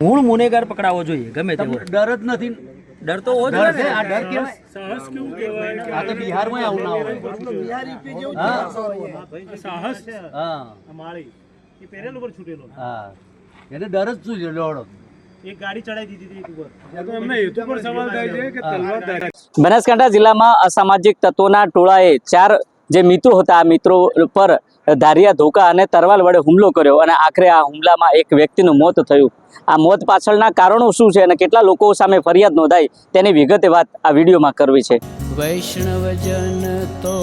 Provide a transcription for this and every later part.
મૂળ ગુનેગાર પકડાવો જોઈએ ગમે તેવો. ડર જ નથી. ડર તો હોવો ડર જોઈએ છે. ને. આ ડર કેવાય. સાહસ કેવું કહેવાય આ તો બિહારમાં આવું ના હોય. સાહસ છે હા આ માળી એ પેરેલ ઉપર છૂટેલો હા એને ડર જ શું છે દોડો. એક ગાડી ચડાવી દીધી હતી ઉપર. તો અમને હેતુ પર સવાલ થાય છે કે તલવારધારી બનાસકાંઠા જિલ્લામાં અસામાજિક તત્વોના ટોળાએ 4 જે મિત્રો હતા આ મિત્રો પર ધારિયા ધોકા અને તરવાલ વડે હુમલો કર્યો અને આખરે આ હુમલામાં એક વ્યક્તિનું મોત થયું. આ મોત પાછળના કારણો શું છે અને કેટલા લોકો સામે ફરિયાદ નોંધાઈ તેની વિગતે વાત આ વિડીયોમાં કરવી છે. વૈષ્ણવજન તો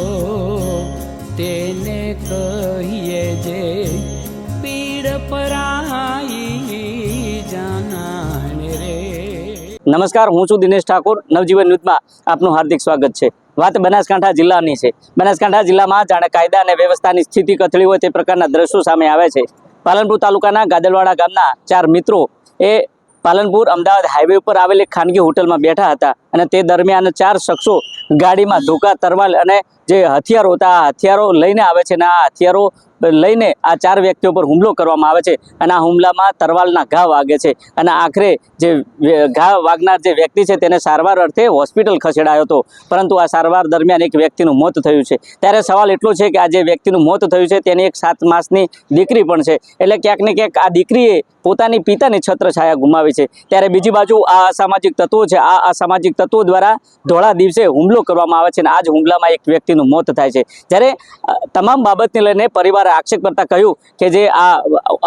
તેને કહીએ જે પીડ પરાઈ જાનાને રે. નમસ્કાર, હું છું દિનેશ ઠાકોર. નવજીવન ન્યૂઝમાં આપનું હાર્દિક સ્વાગત છે. વાત બનાસકાંઠા જિલ્લાની છે. બનાસકાંઠા જિલ્લામાં જાણે કાયદા અને વ્યવસ્થાની સ્થિતિ કથળી હોય તે પ્રકારના દ્રશ્યો સામે આવે છે. પાલનપુર તાલુકાના ગાદલવાડા ગામના 4 મિત્રો એ પાલનપુર અમદાવાદ હાઈવે ઉપર આવેલી ખાનગી હોટલમાં બેઠા હતા અને તે દરમિયાન 4 શખ્સો ગાડીમાં ધોકા તરવાલ અને જે હથિયારો હતા આ હથિયારો લઈને આવે છે અને આ હથિયારો લઈને આ 4 વ્યક્તિઓ પર હુમલો કરવામાં આવે છે અને આ હુમલામાં તરવાલના ઘા વાગે છે અને આખરે જે ઘા વાગનાર જે વ્યક્તિ છે તેને સારવાર અર્થે હોસ્પિટલ ખસેડાયો હતો, પરંતુ આ સારવાર દરમિયાન એક વ્યક્તિનું મોત થયું છે. ત્યારે સવાલ એટલો છે કે આ જે વ્યક્તિનું મોત થયું છે તેની એક 7 માસની દીકરી પણ છે, એટલે ક્યાંક ને ક્યાંક આ દીકરીએ પોતાની પિતાની છત્રછાયા ગુમાવી છે. ત્યારે બીજી બાજુ આ અસામાજિક તત્વો છે, આ અસામાજિક તત્વો દ્વારા ધોળા દિવસે હુમલો કરવામાં આવે છે અને આ જ હુમલામાં એક વ્યક્તિનું મોત થાય છે. જ્યારે તમામ બાબતને લઈને પરિવાર આક્ષેપ કરતા કહ્યું કે જે આ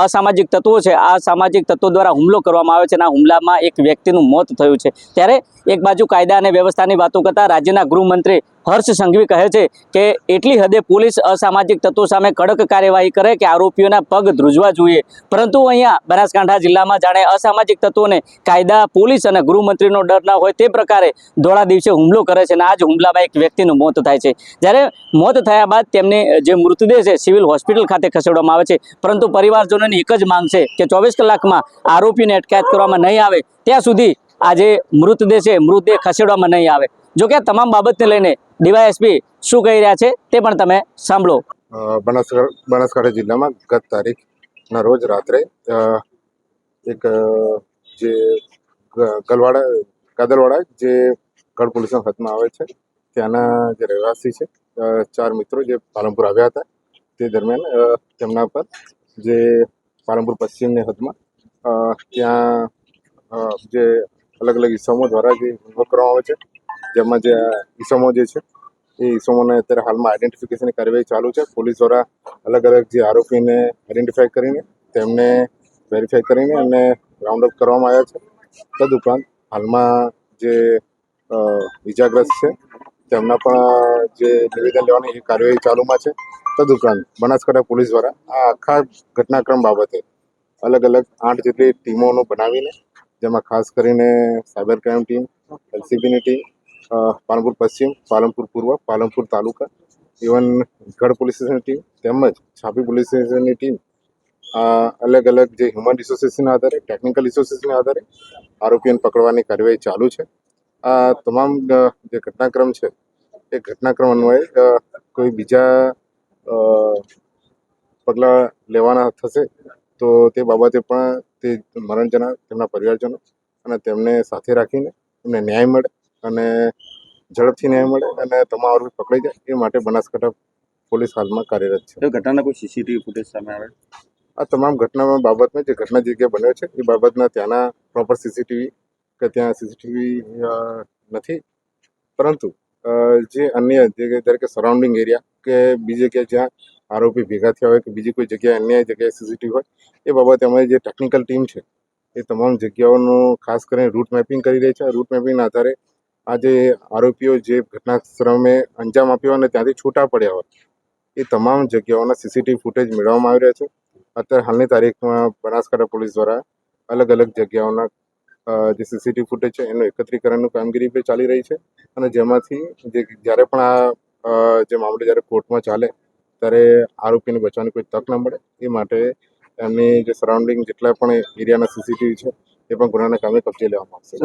અસામાજિક તત્વો છે આ સામાજિક તત્વો દ્વારા હુમલો કરવામાં આવે છે અને આ હુમલામાં એક વ્યક્તિનું મોત થયું છે. ત્યારે એક બાજુ કાયદા અને વ્યવસ્થાની વાતો કરતા રાજ્યના ગૃહમંત્રી હર્ષ સંઘવી કહે છે કે એટલી હદે પોલીસ અસામાજિક તત્વો સામે કડક કાર્યવાહી કરે કે આરોપીઓના પગ ધ્રુજવા જોઈએ, પરંતુ અહીંયા બનાસકાંઠા જિલ્લામાં જાણે અસામાજિક તત્વોને કાયદા, પોલીસ અને ગૃહમંત્રીનો ડર ના હોય તે પ્રકારે ધોળા દિવસે હુમલો કરે છે અને આ જ હુમલામાં એક વ્યક્તિનું મોત થાય છે. જ્યારે મોત થયા બાદ તેમને જે મૃતદેહ છે સિવિલ હોસ્પિટલ ખાતે ખસેડવામાં આવે છે, પરંતુ પરિવારજનોની એક જ માંગ છે કે 24 કલાકમાં આરોપીને અટકાયત કરવામાં નહીં આવે ત્યાં સુધી આ જે મૃતદેહ છે મૃતદેહ ખસેડવામાં નહીં આવે. જો કે તમામ બાબતને લઈને ડીવાયએસપી શું કહી રહ્યા છે તે પણ તમે સાંભળો. બનાસકાંઠા જિલ્લામાં ગત તારીખના રોજ રાત્રે એક જે ગાદલવાડા જે ગઢ પોલીસના હદમાં આવે છે ત્યાંના જે રહેવાસી છે 4 મિત્રો જે પાલનપુર આવ્યા હતા તે દરમિયાન તેમના પર જે પાલનપુર પશ્ચિમની હદમાં ત્યાં જે અલગ અલગ ઇસમો દ્વારા જે હુમલો કરવામાં આવે છે, જેમાં જે ઇસમો જે છે એ ઇસમોને અત્યારે હાલમાં આઈડેન્ટિફિકેશનની કાર્યવાહી ચાલુ છે. પોલીસ દ્વારા અલગ અલગ જે આરોપીને આઈડેન્ટિફાઈ કરીને તેમને વેરીફાઈ કરીને અને રાઉન્ડ અપ કરવામાં આવ્યા છે. તદુપરાંત હાલમાં જે ઇજાગ્રસ્ત છે તેમના પણ જે નિવેદન લેવાની એ કાર્યવાહી ચાલુમાં છે. તદુપરાંત બનાસકાંઠા પોલીસ દ્વારા આ આખા ઘટનાક્રમ બાબતે અલગ અલગ 8 જેટલી ટીમોનું બનાવીને જેમાં ખાસ કરીને સાયબર ક્રાઇમ ટીમ, એલસીબીની ટીમ, પાલનપુર પશ્ચિમ, પાલનપુર પૂર્વ, પાલનપુર તાલુકા, ઇવન ગઢ પોલીસ સ્ટેશનની ટીમ તેમજ છાપી પોલીસ સ્ટેશનની ટીમ અલગ અલગ જે હ્યુમન રિસોર્સિસના આધારે, ટેકનિકલ રિસોર્સિસના આધારે આરોપીઓને પકડવાની કાર્યવાહી ચાલુ છે. આ તમામ જે ઘટનાક્રમ છે એ ઘટનાક્રમ અન્વયે કોઈ બીજા પગલાં લેવાના થશે તો તે બાબતે પણ તે મરણજના તેમના પરિવારજનો અને તેમને સાથે રાખીને એમને ન્યાય મળે અને ઝડપથી ન્યાય મળે અને તમામ આરોપી પકડાઈ જાય એ માટે બનાસકાંઠા પોલીસ હાલમાં કાર્યરત છે. ઘટનાના કોઈ સીસીટીવી ફૂટેજ સામે આવે? આ તમામ ઘટના બાબતમાં જે ઘટના જગ્યા બન્યો છે એ બાબતના ત્યાંના પ્રોપર સીસીટીવી કે ત્યાં સીસીટીવી નથી, પરંતુ જે અન્ય જે દરેક સરાઉન્ડિંગ એરિયા કે બીજી જગ્યાએ જ્યાં આરોપી ભેગા થયા હોય કે બીજી કોઈ જગ્યાએ અન્ય જગ્યાએ સીસીટીવી હોય એ બાબતે અમારી જે ટેકનિકલ ટીમ છે એ તમામ જગ્યાઓનું ખાસ કરીને રૂટ મેપિંગ કરી રહી છે. રૂટ મેપિંગના આધારે આ જે આરોપીઓ જે ઘટના સ્થળે અંજામ આપ્યો અને ત્યાંથી છૂટા પડ્યા હોય એ તમામ જગ્યાઓના સીસીટીવી ફૂટેજ મેળવવામાં આવી રહ્યા છે. અત્યારે હાલની તારીખમાં બનાસકાંઠા પોલીસ દ્વારા અલગ અલગ જગ્યાઓના જે સીસીટીવી ફૂટેજ છે એનું એકત્રીકરણનું કામગીરી પણ ચાલી રહી છે અને જેમાંથી જ્યારે પણ આ જે મામલે જ્યારે કોર્ટમાં ચાલે ત્યારે આરોપીને બચવાની કોઈ તક ન મળે એ માટે એમની જે સરાઉન્ડિંગ જેટલા પણ એરિયાના સીસીટીવી છે એ પણ ગુનાના કામે કબજે લેવામાં આવશે.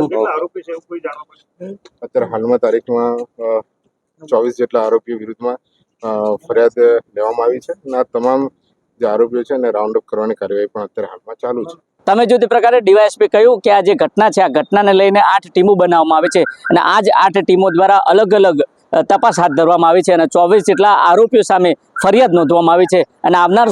અત્યારે હાલમાં તારીખમાં 24 જેટલા આરોપીઓ વિરુદ્ધમાં ફરિયાદ લેવામાં આવી છે અને આ તમામ જે આરોપીઓ છે એને રાઉન્ડ અપ કરવાની કાર્યવાહી પણ અત્યારે હાલમાં ચાલુ છે. તમે જો તે પ્રકારે ડીવાયએસપી કહ્યું કે આ જે ઘટના છે આ ઘટનાને લઈને 8 ટીમો બનાવવામાં આવી છે અને આ જ 8 ટીમો દ્વારા અલગ અલગ તપાસ હાથ ધરવામાં આવી છે અને 24 જેટલા આરોપીઓ સામે ફરિયાદ નોંધવામાં આવી છે અને આવનાર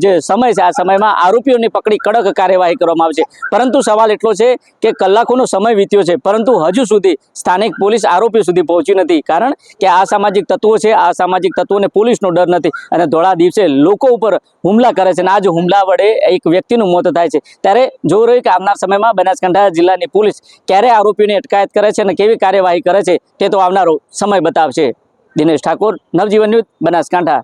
જે સમય છે આ સમયમાં આરોપીઓને પકડી કડક કાર્યવાહી કરવામાં આવશે. પરંતુ સવાલ એટલો છે કે કલાકોનો સમય વીત્યો છે પરંતુ હજુ સુધી સ્થાનિક પોલીસ આરોપીઓ સુધી પહોંચી નથી. કારણ કે આ સામાજિક તત્વો છે, આ સામાજિક તત્વોને પોલીસનો ડર નથી અને ધોળા દિવસે લોકો ઉપર હુમલા કરે છે અને આ જ હુમલા વડે એક વ્યક્તિનું મોત થાય છે. ત્યારે જોવું રહ્યું કે આવનાર સમયમાં બનાસકાંઠા જિલ્લાની પોલીસ ક્યારે આરોપીઓની અટકાયત કરે છે અને કેવી કાર્યવાહી કરે છે તે તો આવનારો સમય બતાવશે. દિનેશ ઠાકોર, નવજીવન ન્યૂઝ, બનાસકાંઠા.